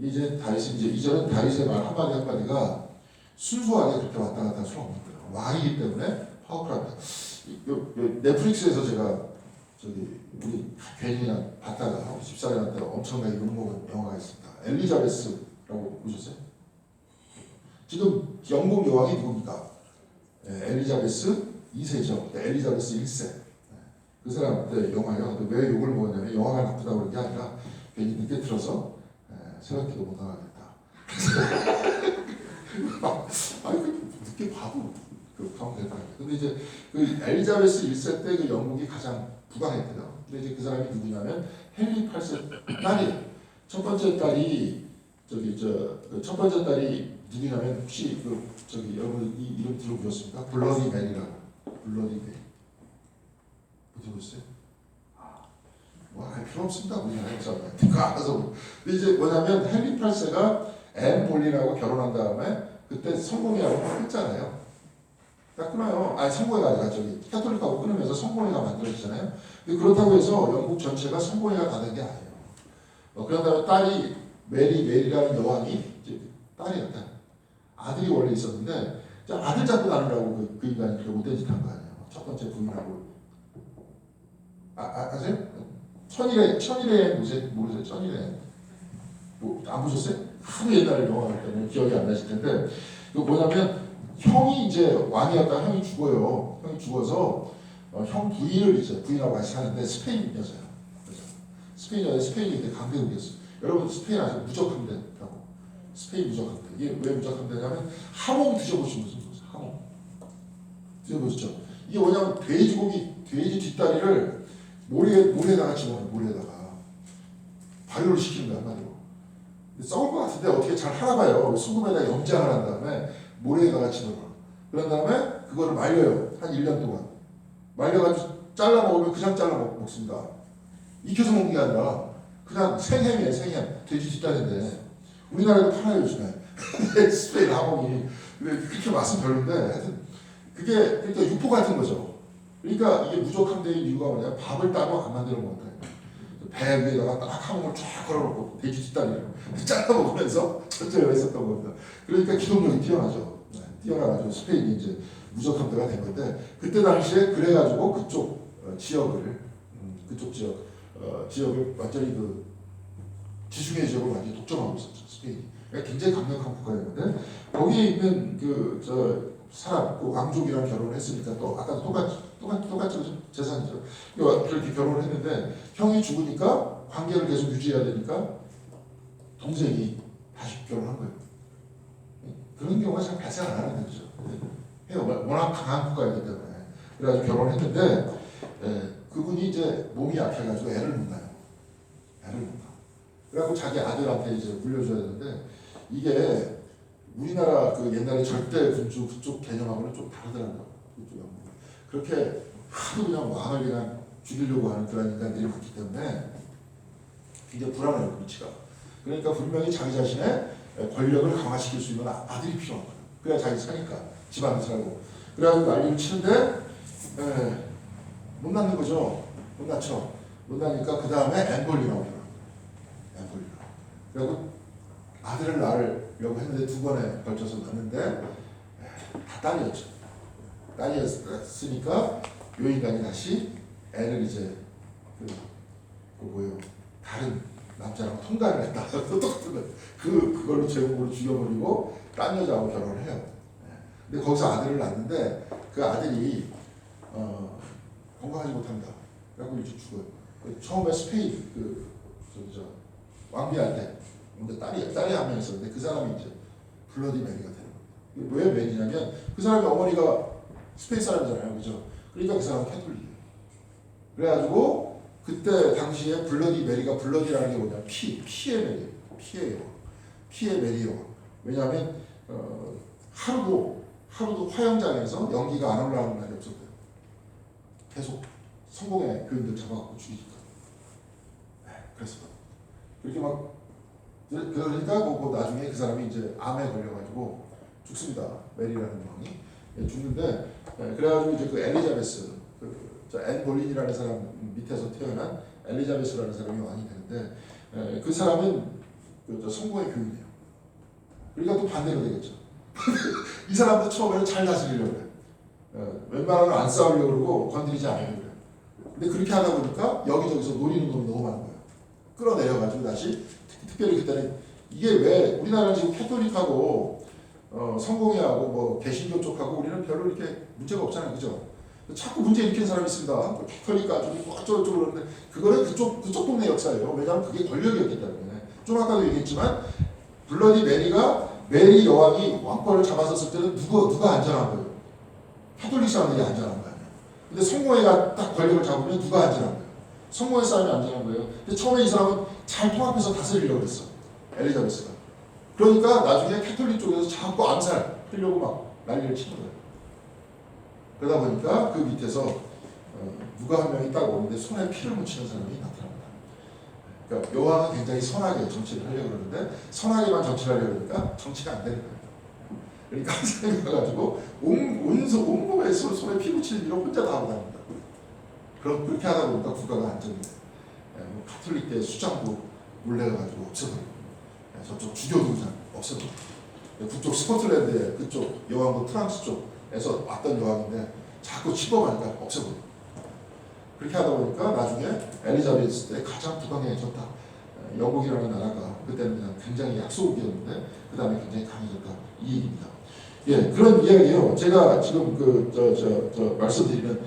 이제 다윗은 이전은 다윗의 말 한마디 한마디가 순수하게 그렇게 왔다 갔다 할 수는 없는 거예요. 왕이기 때문에 파워풀합니다. 넷플릭스에서 제가 우리 괜히 그냥 봤다가 우리 집사람한테 엄청나게 욕먹은 영화가 있습니다. 엘리자베스라고 보셨어요? 지금 영국 여왕이 누굽니까? 엘리자베스 2세죠. 엘리자베스 1세. 그 사람 때 영화요. 왜 욕을 먹었냐면 영화가 나쁘다고 그런 게 아니라 괜히 늦게 들어서 새벽기도 못 나가겠다. 아니 늦게 봐도 가면 될 거 아니에요. 근데 이제 그 엘리자베스 1세 때 그 영국이 가장 부강했대요. 근데 이제 그 사람이 누구냐면 헨리 8세 딸이에요. 첫 번째 딸이 첫 번째 딸이 누구냐면 혹시 여러분 이 이름 들어보셨습니까? 블러디 메리라고. 블러디 메리. 들어보셨어요? 알 필요 없습니다. 우리나라 역사가. 그거 알아서. 근데 이제 뭐냐면 헨리 8세가 앤 볼린하고 결혼한 다음에 그때 성공회하고 끊잖아요. 딱 끊어요. 아니 성공회가 아니라 캐톨릭하고 끊으면서 성공회가 만들어지잖아요. 근데 그렇다고 해서 영국 전체가 성공회가 다 된 게 아니에요. 그런 다음에 딸이 메리라는 여왕이 이제 딸이었다. 아들이 원래 있었는데 아들 잡고 다니라고 그 인간이 그렇게 못된 짓 한 거 아니에요. 첫 번째 부인하고. 아세요? 천일의 모르세요? 천일의 안 보셨어요? 하도 옛날에 영화를 때문에 기억이 안 나실 텐데 그 뭐냐면 형이 이제 왕이었다가 형이 죽어요. 형이 죽어서 형 부인을 이제 부인하고 같이 사는데 스페인 여자예요. 스페인이 그때 강대국이었어요. 여러분 스페인 아시죠? 무적함대라고. 스페인 무적함대. 이게 왜 무적함대냐면 함흥 드셔보신 무슨 소리죠? 함흥 드셔보셨죠? 이게 뭐냐면 돼지 뒷다리를 모래에다가 집어넣어요. 모래에다가 발효를 시키는 거야 한마디로. 썩을 것 같은데 어떻게 잘 하나 봐요. 소금에다 염장을 한 다음에 모래에다가 집어넣어요. 그런 다음에 그거를 말려요. 한 1년 동안. 말려가지고 잘라 먹으면 그냥 잘라 먹습니다. 익혀서 먹는 게 아니라 그냥 생햄이에요. 생햄. 돼지 뒷다리인데 우리나라에도 팔아요 요즘에. 스페인 함흥이. 근데 그렇게 맛은 별론데 하여튼 그게 그러니까 육포 같은 거죠. 그러니까 이게 무적함대의 이유가 뭐냐? 밥을 따로 안 만들어 먹는 거예요. 배 위에다가 딱 함흥을 쫙 걸어놓고 돼지 뒷다리를 잘라 먹으면서 전쟁을 했었던 겁니다. 그러니까 기동력이 뛰어나죠. 뛰어나가지고 스페인이 이제 무적함대가 된 건데 그때 당시에 그래가지고 그쪽 지역을 지역을 완전히 그 지중해 지역을 완전히 독점하고 있었죠. 스페인이. 그러니까 굉장히 강력한 국가였는데 거기에 있는 사람, 그 왕족이랑 결혼을 했으니까 또 아까도 똑같이 재산이죠. 그렇게 결혼을 했는데 형이 죽으니까 관계를 계속 유지해야 되니까 동생이 다시 결혼한 거예요. 그런 경우가 잘 발생 안 하는 거죠. 워낙 강한 국가이기 때문에. 그래가지고 결혼을 했는데 그분이 이제 몸이 약해가지고 애를 못 낳아요. 그래갖고 자기 아들한테 이제 물려줘야 되는데 이게 우리나라 그 옛날에 절대 군주 그쪽 개념하고는 좀 다르더라고요. 그렇게 하도 그냥 왕을 그냥 죽이려고 하는 그런 인간들이 많기 때문에 굉장히 불안해요, 위치가. 그러니까 분명히 자기 자신의 권력을 강화시킬 수 있는 아들이 필요한 거예요. 그래야 자기 사니까 집안을 살고. 그래가지고 난리를 치는데 못 낳는 거죠. 못 낳죠. 못 낳으니까 그 다음에 엠볼리라고 해요. 그리고 아들을 낳으려고 했는데 두 번에 걸쳐서 낳는데 다 딸이었죠. 딸이었으니까 요 인간이 다시 애를 이제 다른 남자랑 통과를 했다. 똑같은 거. 그걸로 제목으로 죽여버리고 딴 여자하고 결혼을 해요. 근데 거기서 아들을 낳는데 그 아들이 건강하지 못합니다. 그래갖고 이제 죽어요. 처음에 스페인 왕비할 때 근데 딸이 한 명 있었는데 그 사람이 이제 블러디 메리가 되는 거예요. 왜 메리냐면 그 사람의 어머니가 스페인 사람이잖아요, 그죠? 그러니까 그 사람은 캐톨릭이에요. 그래가지고 그때 당시에 블러디 메리가 블러디라는 게 뭐냐? 피의 메리, 피의 메리요. 왜냐하면 하루도 화영장에서 연기가 안 올라오는 날이 없었대요. 계속 성공의 교인들 잡아갖고 죽이니까. 그래서 그렇게 막 그러니까 뭐 나중에 그 사람이 이제 암에 걸려가지고 죽습니다. 메리라는 왕이 죽는데 그래가지고 이제 그 엘리자베스 앤 볼린이라는 사람 밑에서 태어난 엘리자베스라는 사람이 왕이 되는데 그 사람은 성공의 교인이에요. 그러니까 또 반대로 되겠죠. 이 사람도 처음에는 잘 다스리려고 그래. 웬만하면 안 싸우려고 그러고 건드리지 않으려고 그래. 근데 그렇게 하다 보니까 여기저기서 노리는 놈이 너무 많은 거예요. 끌어내려가지고 다시 특별히 그때는 이게 왜 우리나라는 지금 캐톨릭하고 성공회하고 뭐 개신교 쪽하고 우리는 별로 이렇게 문제가 없잖아요. 그죠? 자꾸 문제 일으키는 사람이 있습니다. 캐톨릭 가지고 어쩌고저쩌고 그러는데 그거는 그쪽 동네 역사예요. 왜냐하면 그게 권력이었기 때문에. 좀 아까도 얘기했지만 블러디 메리 여왕이 왕권을 잡았었을 때는 누가 안전한 거예요? 캐톨릭 사람들이 안전한 거 아니에요. 근데 성공회가 딱 권력을 잡으면 누가 안전한 거예요? 성공회 사람이 안전한 거예요. 근데 처음에 이 사람은 잘 통합해서 다스리려고 했어. 엘리자베스가. 그러니까 나중에 캐톨릭 쪽에서 자꾸 암살하려고 막 난리를 치는 거예요. 그러다 보니까 그 밑에서 누가 한 명이 딱 오는데 손에 피를 묻히는 사람이 나타납니다. 그러니까 여왕은 굉장히 선하게 정치를 하려고 그러는데 선하게만 정치를 하려고 그러니까 정치가 안 되는 거예요. 그러니까 한 사람이 가가지고 온 몸에 손에 피 묻히는 일을 혼자 다 하고 다닙니다. 그렇게 하다 보니까 국가가 안정이 돼요. 가톨릭계 수장도 몰래가지고 없애버리고 저쪽 주교도 그냥 없애버리고 북쪽 스코틀랜드의 그쪽 여왕도 프랑스 쪽에서 왔던 여왕인데 자꾸 침범하니까 없애버리고 그렇게 하다 보니까 나중에 엘리자베스 때 가장 부강해졌다. 영국이라는 나라가 그때는 그냥 굉장히 약소국이었는데 그 다음에 굉장히 강해졌다. 이 얘기입니다. 예, 그런 이야기예요. 제가 지금 말씀드리는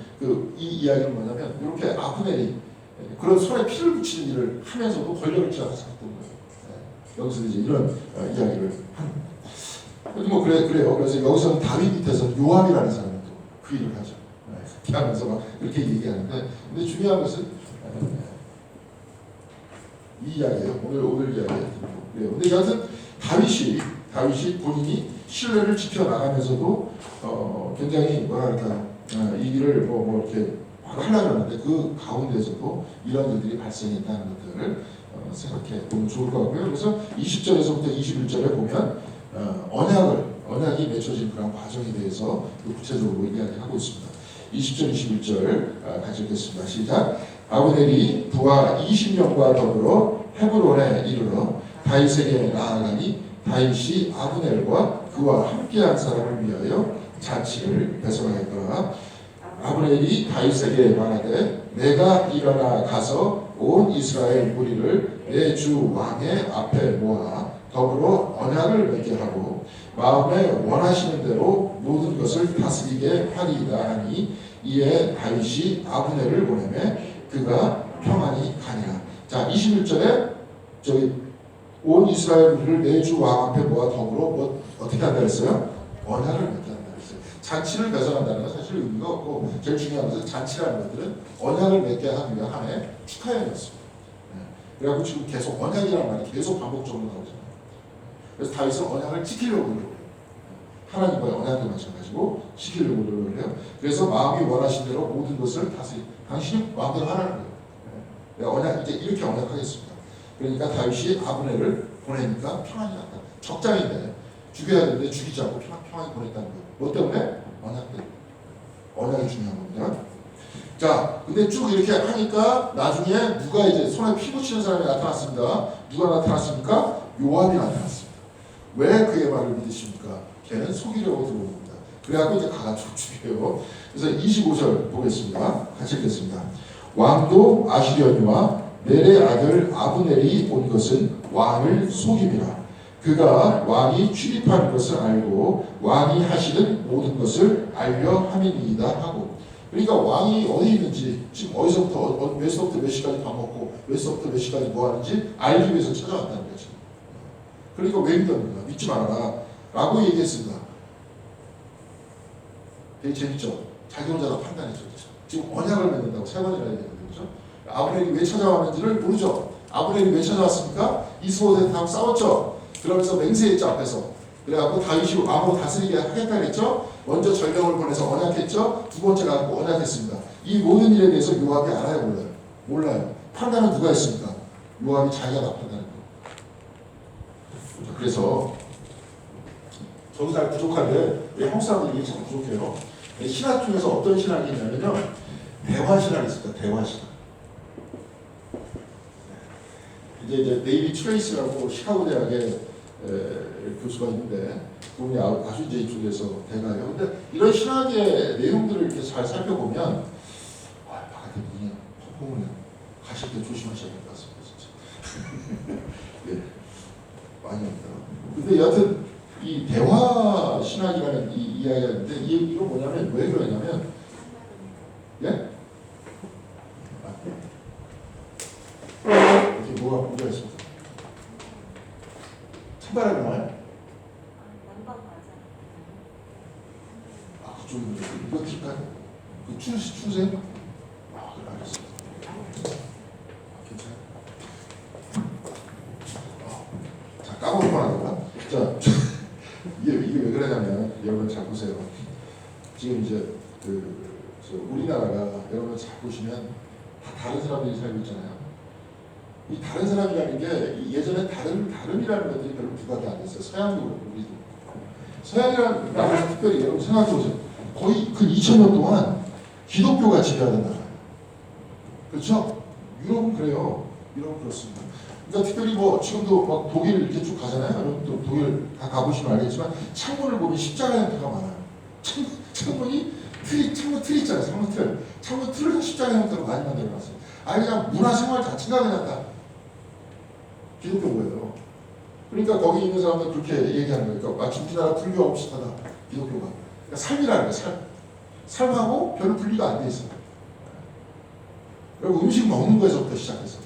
이 이야기는 뭐냐면 이렇게 아브넬이 그런 손에 피를 묻히는 일을 하면서도 권력을 쥐어갔었던 거예요. 예, 여기서 이제 이런 이야기를 하는 거예요. 뭐 그래요. 그래서 여기서는 다윗 밑에서 요압이라는 사람이 또 그 일을 하죠. 그렇게 하면서 막 그렇게 얘기하는데, 근데 중요한 것은 이 이야기예요. 오늘 이야기예요. 근데 여하튼 다윗이 본인이 신뢰를 지켜나가면서도 굉장히 뭐랄까 이 일을 뭐 이렇게 하려고 하는데 그 가운데서도 이런 일들이 발생했다는 것들을 생각해 보면 좋을 것 같고요. 그래서 20절에서부터 21절에 보면 언약이 맺혀진 그런 과정에 대해서 구체적으로 이야기하고 있습니다. 20절, 21절 같이 읽겠습니다. 시작. 아브넬이 부하 20명과 더불어 헤브론에 이르러 다윗에게 나아가니 다윗이 아브넬과 그와 함께한 사람을 위하여 잔치를 배설하였더라. 아브넬이 다윗에게 말하되 내가 일어나 가서 온 이스라엘 무리를 내 주 왕의 앞에 모아 더불어 언약을 맺게 하고 마음에 원하시는 대로 모든 것을 다스리게 하리이다 하니 이에 다윗이 아브넬을 보내매 그가 평안히 가니라. 자, 21절에 온 이스라엘 무리를 내 주 왕 앞에 모아 더불어 어떻게 한다 그랬어요? 언약을 맺게 한다 그랬어요. 잔치를 배설한다는 건 사실 의미가 없고 제일 중요한 것은 잔치라는 것들은 언약을 맺게 하기 위한 하나의 축하연이었습니다. 그래갖고 지금 계속 언약이라는 말이 계속 반복적으로 나오잖아요. 그래서 다윗은 언약을 지키려고 노력을 해요. 하나님과의 언약을 마찬가지고 지키려고 노력을 해요. 그래서 마음이 원하신 대로 모든 것을 다스리. 당신이 마음대로 하라는 거예요. 내가 언약 이제 이렇게 언약하겠습니다. 그러니까 다윗이 아브넬을 보내니까 평안히 갔다. 적장인데 죽여야 되는데 죽이지 않고 평안히 보냈다는 거예요. 뭐 때문에? 언약 때문에. 언약이 중요한 겁니다. 자, 근데 쭉 이렇게 하니까 나중에 누가 이제 손에 피 묻히는 사람이 나타났습니다. 누가 나타났습니까? 요압이 나타났습니다. 왜 그의 말을 믿으십니까? 걔는 속이려고 들어온 겁니다. 그래갖고 이제 가가지고 죽여요. 그래서 25절 보겠습니다. 같이 읽겠습니다. 왕도 아시려니와 넬의 아들 아브넬이 온 것은 왕을 속임이라. 그가 왕이 출입하는 것을 알고 왕이 하시는 모든 것을 알려 함이니이다 하고. 그러니까 왕이 어디 있는지 지금 어디서부터 몇 시부터 몇 시까지 밥 먹고 몇 시부터 몇 시까지 뭐 하는지 알기 위해서 찾아왔다는 거죠. 그러니까 왜 믿었는가? 믿지 말아라 라고 얘기했습니다. 되게 재밌죠? 자기 혼자 다 판단했죠. 지금 언약을 맺는다고 세 번이나 얘기했거든요. 아브넬이 왜 찾아왔는지를 모르죠. 아브넬이 왜 찾아왔습니까? 이스보셋하고 싸웠죠. 그러면서 맹세했죠 앞에서. 그래갖고 다윗이 왕으로 다스리게 하겠다 그랬죠. 먼저 전령을 보내서 언약했죠. 두 번째 가고 언약했습니다. 이 모든 일에 대해서 요압이 알아요, 몰라요? 몰라요. 판단은 누가 했습니까? 요압이 자기가 다 판단한 거예요. 그래서 저도 잘 부족한데 왜 한국 사람들이 이게 참 부족해요. 신학 중에서 어떤 신학이 있냐면요, 대화 신학이 있습니다. 대화 신학. 이제 데이비 트레이스라고 시카고 대학의 교수가 있는데 그분이 아주 이제 이쪽에서 대가예요. 근데 이런 신학의 내용들을 이렇게 잘 살펴보면 바깥에 눈이 펑펑을 가실 때 조심하셔야 될 것 같습니다. 진짜. 네, 많이 합니다. 근데 여하튼 이 대화 신학이라는 이 이야기가 있는데 이거 뭐냐면 왜 그러냐면 예? 이렇게 뭐가 있습니다. 찬바람이 나와요? 그쪽에 이거 킬까요? 그 추세요? 그래 알겠습니다. 괜찮아요? 자, 까먹을 뻔하다가 자, 이게 왜 그러냐면 여러분 잘 보세요. 지금 이제 우리나라가 여러분 잘 보시면 다 다른 사람들이 살고 있잖아요. 이 다른 사람이라는 게 예전에 다름이라는 것들이 별로 부각이 안 됐어요. 서양도 그렇고 우리도. 서양이라는 나라는 특별히 여러분 생각해보세요. 거의 그 2000년 동안 기독교가 지배하던 나라예요. 그렇죠? 유럽은 그래요. 유럽은 그렇습니다. 그러니까 특별히 뭐 지금도 막 독일 이렇게 쭉 가잖아요. 여러분 또 독일 다 가보시면 알겠지만 창문을 보면 십자가 형태가 많아요. 창문 틀 있잖아요. 창문 틀을 다 십자가 형태로 많이 만들어놨어요. 아니 그냥 문화생활 자체가 그냥 다 기독교고요. 그러니까 거기 있는 사람은 그렇게 얘기하는 거예요. 그러니까 마치 우리나라 불교하고 비슷하다. 기독교가. 그러니까 삶이라는 거예요. 삶하고 별로 분리가 안 돼 있어요. 그리고 음식 먹는 거에서부터 시작해서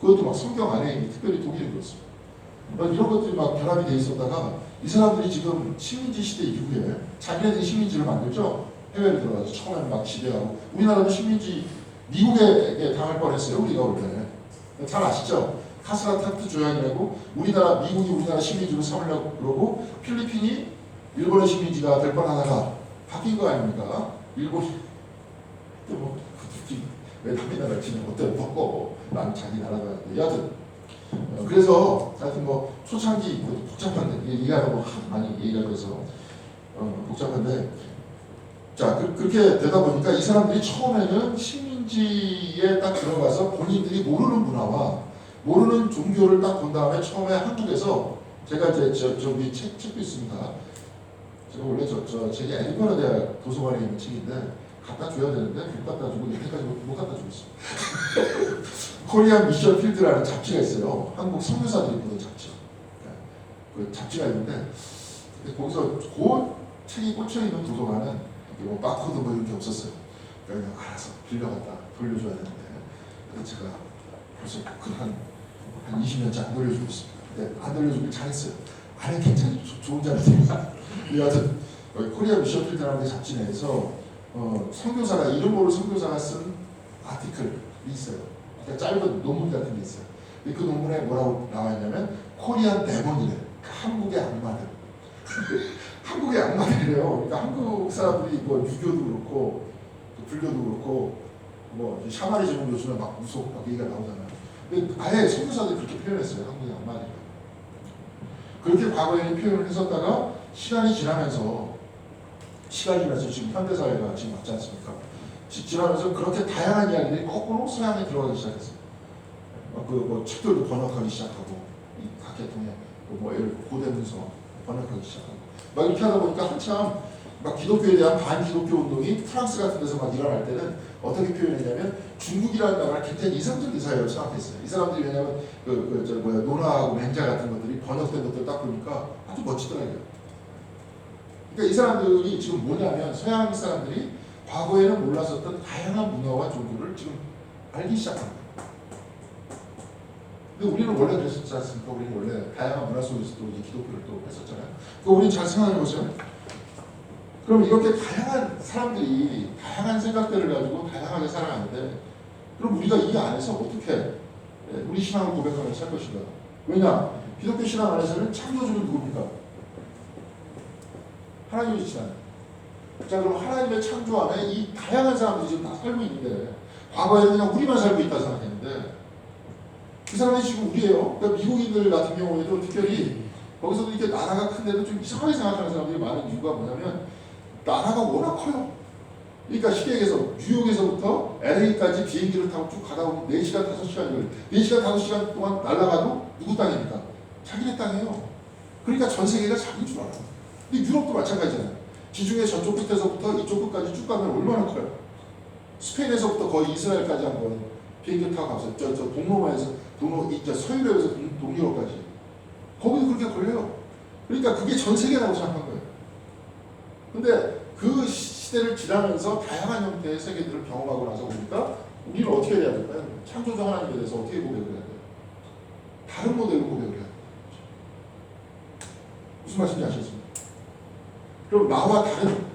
그것도 막 성경 안에 특별히 독일이 그렇습니다. 이런 것들이 막 결합이 돼 있었다가 이 사람들이 지금 식민지 시대 이후에 자기네들이 식민지를 만들죠. 해외로 들어가서 처음에는 막 지배하고 우리나라도 식민지 미국에 당할 뻔했어요. 우리가 올 때. 잘 아시죠? 카스라타트 조약이라고 미국이 우리나라 식민지로 삼으려고 그러고 필리핀이 일본의 식민지가 될 뻔하다가 바뀐 거 아닙니까? 일본이 뭐 왜 남의 나라 치는 어때 벗고 난 자기 나라가 여하튼 그래서 하여튼 뭐 초창기 복잡한데 얘기하다 보면 많이 얘기가 돼서 복잡한데 자 그렇게 되다 보니까 이 사람들이 처음에는 식민지에 딱 들어가서 본인들이 모르는 문화와 모르는 종교를 딱 본 다음에 처음에 한국에서 제가 이제 저기 책도 있습니다. 제가 원래 제게 에디버너 대학 도서관에 있는 책인데 갖다 줘야 되는데 못 갖다 주고 여태까지 못 갖다 주고 있어요. 코리안 미션 필드라는 잡지가 있어요. 한국 선교사들이 보는 잡지. 그 잡지가 있는데 거기서 그 책이 꽂혀 있는 도서관은 뭐 바코드 뭐 이런 게 없었어요. 그러니까 그냥 알아서 빌려갔다 돌려줘야 되는데 그래서 제가 벌써 한 20년째 안 돌려주고 있습니다. 근데 안 돌려주길 잘했어요. 안에 굉장히 좋은 자료들이야. 여하튼 코리아 미션 필드라는 잡지 내에서 선교사가 이름 모를 선교사가 쓴 아티클이 있어요. 그러니까 짧은 논문 같은 게 있어요. 근데 그 논문에 뭐라고 나와 있냐면 코리안 데몬이래. 한국의 악마들. 한국의 악마들이래요. 그러니까 한국 사람들이 뭐 유교도 그렇고 불교도 그렇고 뭐 샤머니즘을 요즘에 막 무섭고 막 얘기가 나오잖아요. 근데 아예 선교사들이 그렇게 표현했어요. 한국의 악마들. 그렇게 과거에는 표현을 했었다가 시간이 지나면서 지금 현대사회가 지금 맞지 않습니까? 지나면서 그렇게 다양한 이야기들이 거꾸로 서양에 들어가기 시작했어요. 뭐 책들도 번역하기 시작하고 각 계통의 뭐 고대 문서 번역하기 시작하고 막 이렇게 하다 보니까 한참 막 기독교에 대한 반기독교 운동이 프랑스 같은 데서 막 일어날 때는 어떻게 표현했냐면 중국이라는 나라를 굉장히 이상적인 사회로 생각했어요. 이 사람들이 왜냐하면 노나하고 맹자 같은 것들이 번역된 것들 딱 보니까 아주 멋지더라고요. 그러니까 이 사람들이 지금 뭐냐면 서양 사람들이 과거에는 몰랐었던 다양한 문화와 종교를 지금 알기 시작한 거예요. 근데 우리는 원래 그랬었지 않습니까? 우리는 원래 다양한 문화 속에서 또 기독교를 또 했었잖아요. 그러니까 우리는 잘 생각해 보세요. 그럼 이렇게 다양한 사람들이 다양한 생각들을 가지고 다양하게 살아가는데 그럼 우리가 이 안에서 어떻게 우리 신앙을 고백하며 살 것인가? 왜냐? 기독교 신앙 안에서는 창조주는 누굽니까? 하나님이시잖아요. 자, 그럼 하나님의 창조 안에 이 다양한 사람들이 지금 다 살고 있는데 과거에는 그냥 우리만 살고 있다 생각했는데 그 사람이 지금 우리예요. 그러니까 미국인들 같은 경우에도 특별히 거기서도 이렇게 나라가 큰데도 좀 이상하게 생각하는 사람들이 많은 이유가 뭐냐면 나라가 워낙 커요. 그러니까 시계에서 뉴욕에서부터 LA까지 비행기를 타고 쭉 가다 보면 4시간, 5시간 4시간, 5시간 동안 날아가도 누구 땅입니까? 자기네 땅이에요. 그러니까 전 세계가 자기인 줄 알아요. 근데 유럽도 마찬가지잖아요. 지중해 저쪽 끝에서부터 이쪽 끝까지 쭉 가면 얼마나 커요? 스페인에서부터 거의 이스라엘까지 한번 비행기 타고 가서 저 동로마에서 서유럽에서 동유럽까지 거기도 그렇게 걸려요. 그러니까 그게 전 세계라고 생각한 거예요. 근데 그 시대를 지나면서 다양한 형태의 세계들을 경험하고 나서 보니까 우리는 어떻게 해야 될까요? 창조주 하나님에 대해서 어떻게 고백을 해야 돼요? 다른 모델로 고백을 해야 돼요. 무슨 말씀인지 아시겠습니까? 그럼 나와 다른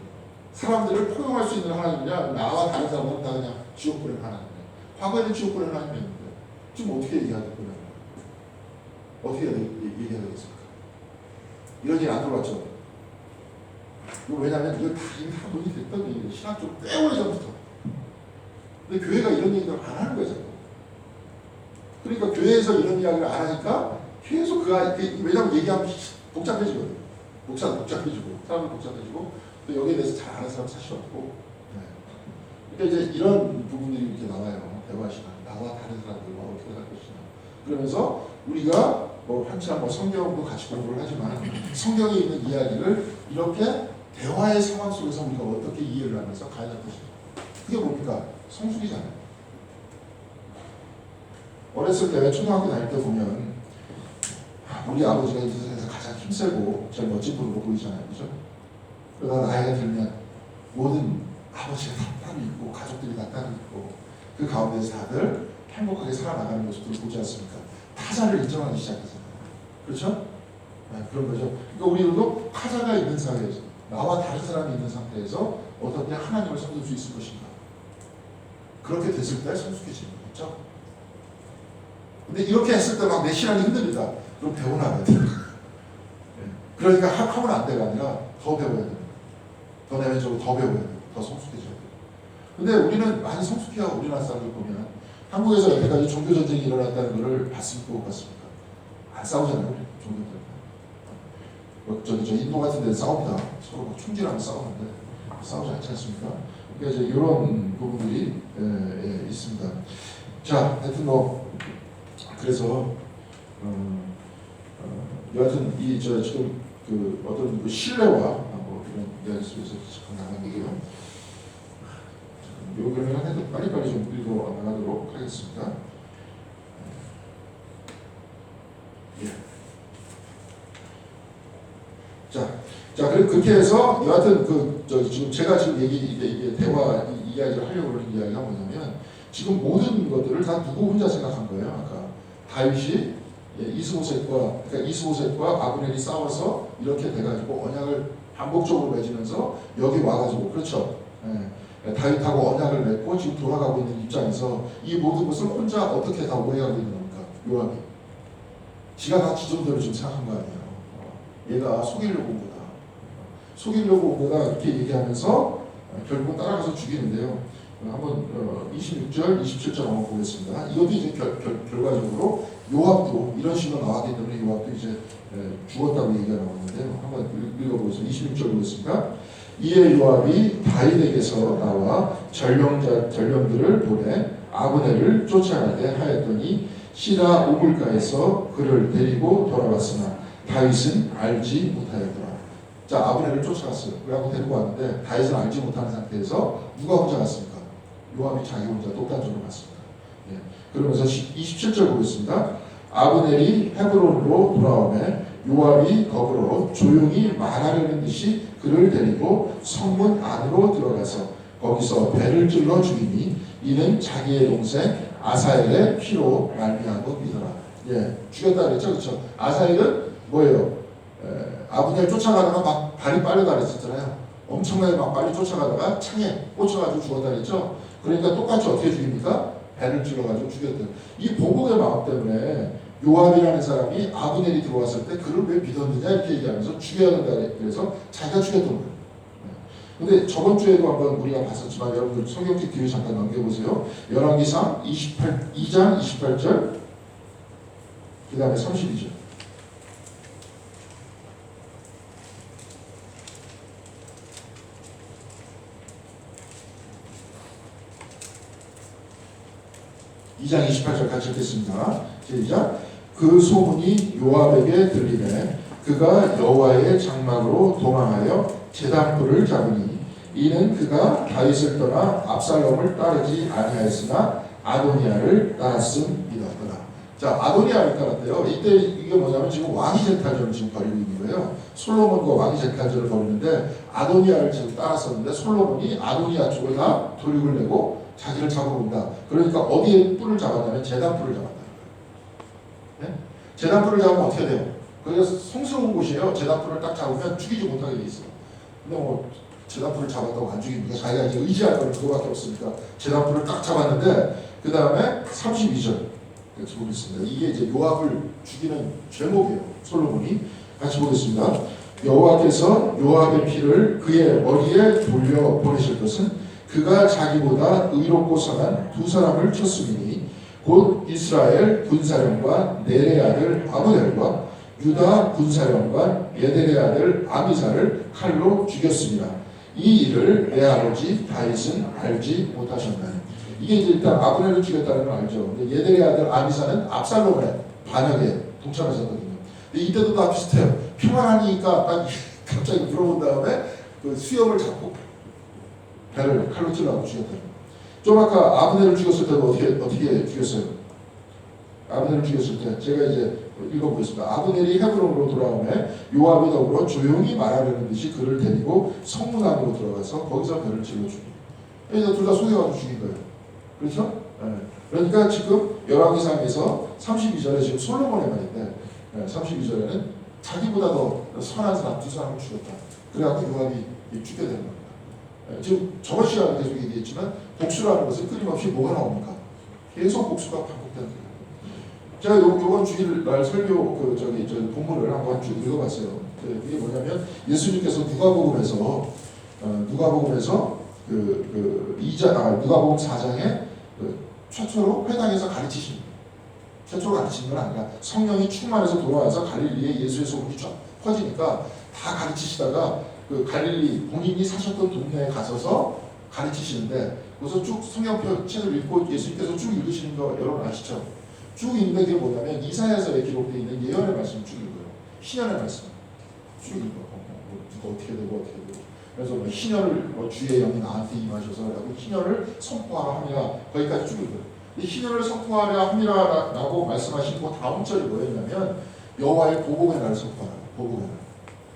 사람들을 포용할 수 있는 하나님이냐, 나와 다른 사람은 다 그냥 지옥 보낸 하나님이냐. 과거에는 지옥 보낸 하나님이었는데 지금 어떻게 얘기해야 될까요? 어떻게 얘기해야 되겠습니까? 이런 일 안 들어봤죠? 왜냐하면 이거 다 이미 다 논의됐던 얘기예요. 신학적으로 꽤 오래전부터. 근데 교회가 이런 얘기를 안 하는 거예요. 그러니까 교회에서 이런 이야기를 안 하니까 계속 왜냐하면 얘기하면 복잡해지거든요. 복잡해지고 사람은 복잡해지고 또 여기에 대해서 잘 아는 사람 사실 없고. 네. 그러니까 이제 이런 부분들이 이렇게 나와요. 대화 시간. 나와 다른 사람들과 어떻게 할 것이냐. 그러면서 우리가 한참 성경도 같이 공부를 하지만 성경에 있는 이야기를 이렇게 대화의 상황 속에서 우리가 어떻게 이해를 하면서 가야 할 것이냐. 그게 뭡니까? 성숙이잖아요. 어렸을 때 초등학교 다닐 때 보면 우리 아버지가 이 세상에서 가장 힘세고 제일 멋진 분으로 보이잖아요. 그죠? 그러다 나이가 들면 모든 아버지가 다 따로 있고 가족들이 다 따로 있고 그 가운데서 다들 행복하게 살아나가는 모습들을 보지 않습니까? 타자를 인정하기 시작했잖아요. 그렇죠? 네, 그런 거죠. 그러니까 우리도 타자가 있는 사회에서 나와 다른 사람이 있는 상태에서 어떻게 하나님을 섬길 수 있을 것인가. 그렇게 됐을 때 성숙해지는 거죠. 근데 이렇게 했을 때 막 내 신앙이 흔들리다. 그럼 배워놔야 돼. 그러니까 하면 안 돼가 아니라 더 배워야 돼. 더 내면적으로 더 배워야 돼. 더 성숙해져야 돼. 근데 우리는 많이 성숙해요. 우리나라 사람들 보면. 한국에서 여태까지 종교전쟁이 일어났다는 것을 봤습니까? 못 봤습니까? 안 싸우잖아요. 종교들. 저 인도 같은 데는 싸웁니다. 서로 막 총질하면서 싸우는데 싸우지 않지 않습니까? 그러니까 이제 이런 부분들이 있습니다. 자, 하여튼 그래서 여하튼 지금 어떤 신뢰와 이런 이야기 속에서 나가는데요. 요거는 빨리빨리 좀 읽어 나가도록 하겠습니다. 예. 자, 그렇게 해서 여하튼 지금 제가 지금 이게 대화 이야기를 하려고 하는 이야기가 뭐냐면 지금 모든 것들을 다 누구 혼자 생각한 거예요. 아까 다윗이 이스보셋과 아브넬이 싸워서 이렇게 돼가지고 언약을 반복적으로 맺으면서 여기 와가지고 그렇죠. 다윗하고 언약을 맺고 지금 돌아가고 있는 입장에서 이 모든 것을 혼자 어떻게 다 오해하고 있는 겁니까? 요압이. 지가 다 지존대로 지금 생각한 거 아니에요. 얘가 속이려고 온 거다. 속이려고 온 거다 이렇게 얘기하면서 결국은 따라가서 죽이는데요. 한번 26절, 27절 한번 보겠습니다. 이것도 이제 결과적으로 요압도 이런 식으로 나왔기 때문에 요압도 이제 죽었다고 얘기가 나오는데요. 한번 읽어보겠습니다. 26절 보겠습니다. 이에 요압이 다윗에게서 나와 전령들을 보내 아브넬을 쫓아가게 하였더니 시라 우물가에서 그를 데리고 돌아왔으나 다윗은 알지 못하였더라. 자, 아브넬을 쫓아갔어요. 그래갖고 데리고 왔는데 다윗은 알지 못하는 상태에서 누가 혼자 갔습니까? 요압이 자기 혼자 독단적으로 갔습니다. 예. 그러면서 27절 보겠습니다. 아브넬이 헤브론으로 돌아오매 요압이 거꾸로 조용히 말하려는 듯이 그를 데리고 성문 안으로 들어가서 거기서 배를 찔러 죽이니 이는 자기의 동생 아사엘의 피로 말미암은 믿어라. 예, 죽였다 그랬죠, 그렇죠? 아사엘은 뭐예요? 아브넬 쫓아가다가 막 발이 빨려다 그랬었잖아요. 엄청나게 막 빨리 쫓아가다가 창에 꽂혀가지고 죽었다 그랬죠. 그러니까 똑같이 어떻게 죽입니까? 배를 찔러가지고 죽였대요. 이 보복의 마음 때문에 요압이라는 사람이 아브넬이 들어왔을 때 그를 왜 믿었느냐 이렇게 얘기하면서 죽여야 된다 그래서 자기가 죽였던 거예요. 근데 저번 주에도 한번 우리가 봤었지만 여러분들 성경책 뒤로 잠깐 넘겨보세요. 열왕기상 2장 28절 그 다음에 32절. (2장 28절) 같이 읽겠습니다. 시작. 그 소문이 요압에게 들리매 그가 여호와의 장막으로 도망하여 제단불을 잡으니 이는 그가 다윗을 떠나 압살롬을 따르지 아니하였으나 아도니아를 따랐음이더라. 자, 아도니아를 따랐대요. 이때 이게 뭐냐면 지금 왕위 재탈전을 지금 벌이고 있는 거예요. 솔로몬과 왕위 재탈전을 벌이는데 아도니아를 지금 따랐었는데 솔로몬이 아도니아 쪽을 다 돌육을 내고 자기를 잡으러 온다. 그러니까 어디에 뿔을 잡았냐면 제단뿔을 잡았다. 네? 제단뿔을 잡으면 어떻게 돼요? 거기가 성스러운 곳이에요. 제단뿔을 딱 잡으면 죽이지 못하게 돼 있어. 근데 뭐 제단뿔을 잡았다고 안 죽이니까 자기가 이제 의지할 거는 그거밖에 없으니까 제단뿔을 딱 잡았는데 그 다음에 32절 같이 보겠습니다. 이게 이제 요압을 죽이는 죄목이에요. 솔로몬이 같이 보겠습니다. 여호와께서 요압의 피를 그의 머리에 돌려 보내실 것은 그가 자기보다 의롭고 선한 두 사람을 쳤으니 곧 이스라엘 군사령관 넬의 아들 아브넬과 유다 군사령관 예델의 아들 아미사를 칼로 죽였습니다. 이 일을 내 아버지 다윗은 알지 못하셨나니. 이게 이제 일단 아브넬을 죽였다는 걸 알죠. 근데 예델의 아들 아미사는 압살롬의 반역에 동참했었거든요. 근데 이때도 다 비슷해요. 평안하니까 딱 갑자기 물어본 다음에 그 수염을 잡고 배를 칼로 찔러서 죽였다. 좀 아까 아브넬을 죽였을 때도 어떻게 죽였어요? 아브넬을 죽였을 때 제가 이제 읽어보겠습니다. 아브넬이 헤브론으로 돌아오매 요압이 더불어 조용히 말하려는 듯이 그를 데리고 성문 안으로 들어가서 거기서 배를 찔러 죽인. 그래서 둘 다 속여가지고 죽인 거예요. 그렇죠? 네. 그러니까 지금 열왕기상에서 32절에 지금 솔로몬의 말인데 32절에는 자기보다 더 선한 사람 두 사람을 죽였다. 그래갖고 요압이 죽게 되는 겁니다. 지금 저번 시간에 계속 얘기했지만 복수라는 것은 끊임없이 뭐가 나옵니까? 계속 복수가 반복되는 거예요. 제가 요번 주일날 설교 본문을 한번 쭉 읽어봤어요. 이게 뭐냐면 예수님께서 누가복음에서 누가복음 4장에 최초로 회당에서 가르치신 최초로 가르치는 건 아니라 성령이 충만해서 돌아와서 갈릴리에 예수의 소문이 쫙 퍼지니까 다 가르치시다가 그 갈릴리 본인이 사셨던 동네에 가셔서 가르치시는데 그래서 쭉 성경표 책을 읽고 예수님께서 쭉 읽으시는 거 여러분 아시죠? 쭉 읽는 게 뭐냐면 이사야서에 기록되어 있는 예언의 말씀을 쭉 읽어요. 신년의 말씀 쭉 읽어. 누가 어떻게 되고 그래서 뭐 신년을 주의 영이 나한테 임하셔서 라고 신년을 선포하라 함이라 거기까지 쭉 읽어요. 이 신년을 선포하라 함이라라고 말씀하신 거 다음 절이 뭐였냐면 여호와의 보복의 날을 선포하라. 보복의 날.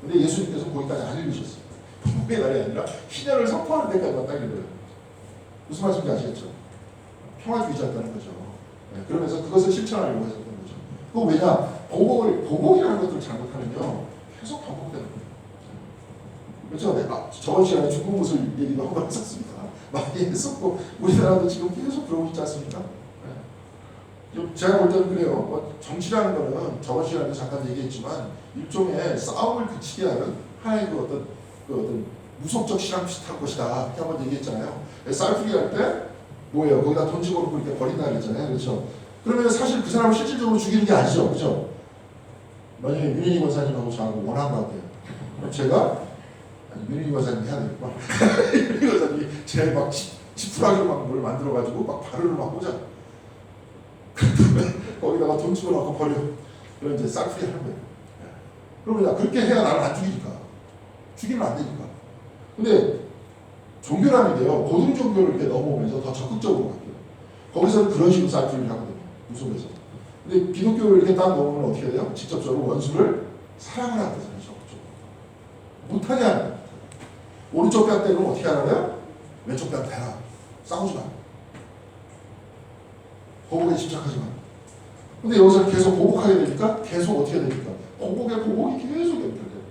근데 예수님께서 거기까지 안 읽으셨어요. 보복의 날이 아니라 신년을 선포하는 데까지만 딱 읽어요. 무슨 말씀인지 아시겠죠? 평화주의자였다는 거죠. 네, 그러면서 그것을 실천하려고 했었던 거죠. 그거 왜냐? 보복이라는 것들을 잘못하면요 계속 반복되는 거예요. 그렇죠? 저번 시간에 중국 무술 얘기도 한번 했었습니다. 많이 했었고 우리나라도 지금 계속 그러고 있지 않습니까? 네. 제가 볼 때는 그래요. 정치라는 거는 저번 시간에 잠깐 얘기했지만 일종의 싸움을 그치게 하는 하나의 그 어떤 무속적 신앙 비슷한 것이다. 이렇게 한번 얘기했잖아요. 쌀풀이 할 때 뭐예요? 거기다 돈 집어넣고 이렇게 버린다 그랬잖아요. 그렇죠? 그러면 사실 그 사람을 실질적으로 죽이는 게 아니죠. 그렇죠? 만약에 윤인희 권사님하고 저하고 원한 것 같아요. 제가 윤인희 권사님 해야 되겠구나. 윤인희 권사님이 제 막 지푸라기로 막 뭘 만들어가지고 막 발을 막 꽂아. 거기다가 돈 집어넣고 버려. 그럼 이제 쌀풀이 하는 거예요. 그러면 그렇게 해야 나를 안 죽이니까. 죽이면 안 되니까. 근데 종교라는 게요, 고등 종교를 이렇게 넘어오면서 더 적극적으로 바뀌어요. 거기서는 그런 식으로 쌀풀이를 하거든요. 무속에서. 근데 기독교를 이렇게 딱 넘으면 어떻게 돼요? 직접적으로 원수를 사랑을 하는 거죠. 못하게 하는 거예요. 오른쪽 뺨 때리면 어떻게 하라고요? 왼쪽 뺨 대라. 싸우지 마. 보복에 집착하지 마. 근데 여기서 계속 보복하게 되니까 계속 어떻게 되니까 보복이 계속 연결돼요.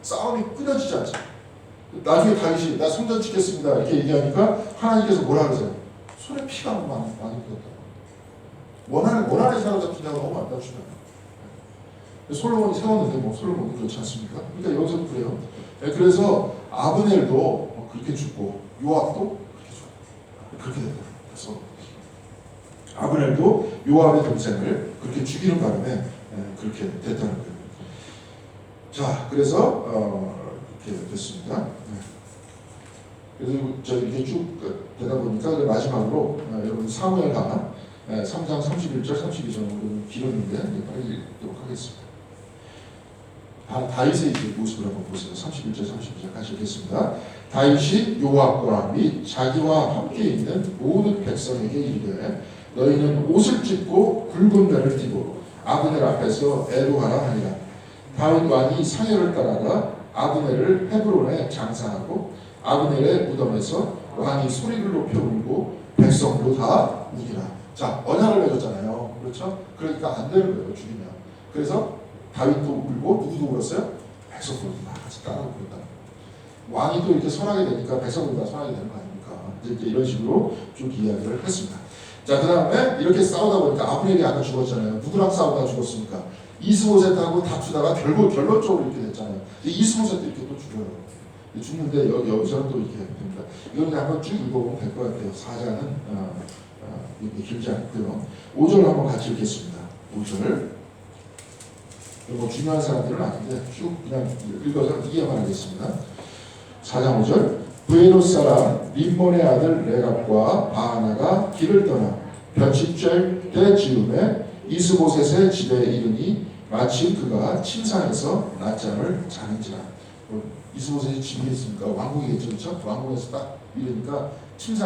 싸움이 끊어지지 않죠. 나중에 다윗이 나 성전 짓겠습니다 이렇게 얘기하니까 하나님께서 뭐라 그러세요? 손에 피가 많이 묻었다. 원한에 사로잡힌 자가 너무 안타깝습니다. 솔로몬이 세웠는데 뭐 솔로몬이 그렇지 않습니까? 그러니까 여기서도 그래요. 그래서 아브넬도 그렇게 죽고 요압도 그렇게 됐다. 그래서 아브넬도 요압의 동생을 그렇게 죽이는 바람에 그렇게 됐다는 거예요. 자, 그래서 이렇게 됐습니다. 그래서 이렇게 쭉 되다 보니까 마지막으로 여러분 사무엘하 3장 31절 32절은 길었는데 빨리 읽도록 하겠습니다. 다윗의 이제 모습을 한번 보세요. 31절 32절 같이 읽겠습니다. 다윗이 요압과 및 자기와 함께 있는 모든 백성에게 이르되 너희는 옷을 찢고 굵은 면을 띠고 아브넬 앞에서 애도하라 하니라. 다윗 왕이 사열을 따라가 아브넬을 헤브론에 장사하고 아브넬의 무덤에서 왕이 소리를 높여 울고 백성도 다 우니라. 자, 언약을 맺었잖아요. 그렇죠? 그러니까 안 되는 거예요, 죽이면. 그래서 다윗도 울고 누구도 울었어요? 백성도 다 같이 따라 울었다. 왕이 또 이렇게 선하게 되니까 백성도 다 선하게 되는 거 아닙니까? 이제 이런 식으로 쭉 이야기를 했습니다. 자, 그 다음에 이렇게 싸우다 보니까 아브넬이 아까 죽었잖아요. 누구랑 싸우다 죽었습니까? 이스보셋하고 다투다가 결론적으로 이렇게 됐잖아요. 이스보셋도 이렇게 또 죽어요. 죽는데 여기서는 또 이렇게 됩니다. 이건 한번 쭉 읽어보면 될 것 같아요. 사자는 이렇게 길지 않고요. 5절 한번 같이 읽겠습니다. 5절. 뭐 중요한 사람들은 아닌데 쭉 그냥 읽어서 이해만 하겠습니다. 4장 5절. 브에롯 사람 림몬의 아들 레갑과 바하나가 길을 떠나 벼칫죄 때 즈음에 이스보셋의 집에 이르니 마침 그가 침상에서 낮잠을 자는지라. 이스보셋이 집에 있으니까 왕궁이겠죠, 그렇죠? 왕궁에서 딱 이러니까 침상